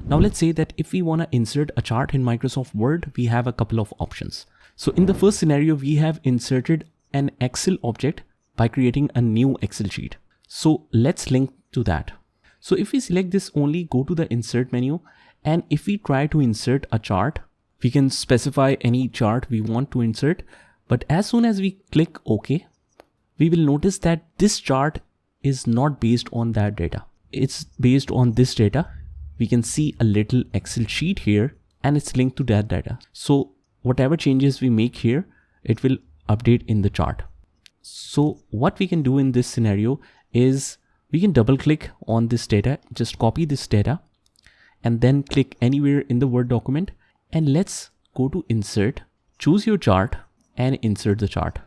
Now let's say that if we want to insert a chart in Microsoft Word, we have a couple of options. So in the first scenario, we have inserted an Excel object by creating a new Excel sheet. So let's link to that. So if we select this only, go to the insert menu, and if we try to insert a chart, we can specify any chart we want to insert. But as soon as we click OK, we will notice that this chart is not based on that data. It's based on this data. We can see a little Excel sheet here and it's linked to that data. So whatever changes we make here, it will update in the chart. So what we can do in this scenario is we can double click on this data, just copy this data and then click anywhere in the Word document, and let's go to insert, choose your chart and insert the chart.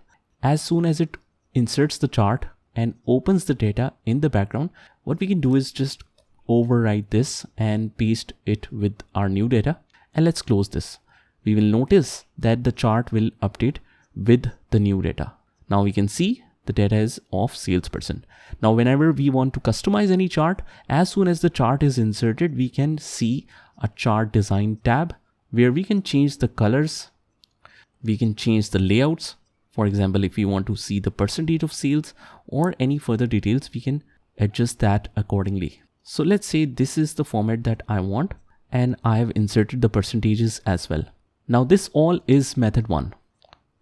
As soon as it inserts the chart and opens the data in the background, what we can do is just overwrite this and paste it with our new data, and let's close this. We will notice that the chart will update with the new data. Now we can see the data is of salesperson. Now whenever we want to customize any chart, as soon as the chart is inserted, we can see a chart design tab where we can change the colors, we can change the layouts. For example, if we want to see the percentage of sales or any further details, we can adjust that accordingly. So let's say this is the format that I want, and I have inserted the percentages as well. Now this all is method 1.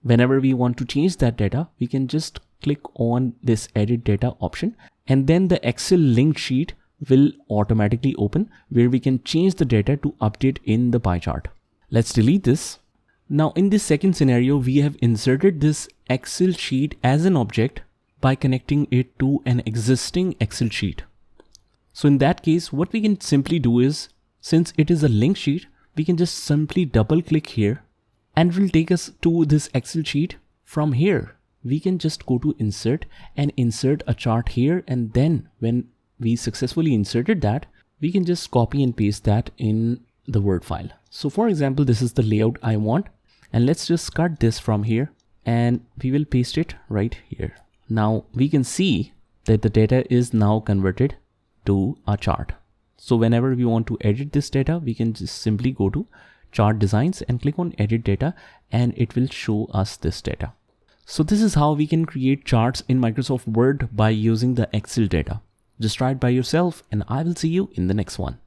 Whenever we want to change that data, we can just click on this edit data option, and then the Excel linked sheet will automatically open where we can change the data to update in the pie chart. Let's delete this. Now in this second scenario, we have inserted this Excel sheet as an object by connecting it to an existing Excel sheet. So in that case, what we can simply do is, since it is a link sheet, we can just simply double click here and it will take us to this Excel sheet. From here, we can just go to insert and insert a chart here. And then when we successfully inserted that, we can just copy and paste that in the Word file. So for example, this is the layout I want, and let's just cut this from here and we will paste it right here. Now we can see that the data is now converted to a chart. So whenever we want to edit this data, we can just simply go to chart designs and click on edit data, and it will show us this data. So this is how we can create charts in Microsoft Word by using the Excel data. Just try it by yourself, and I will see you in the next one.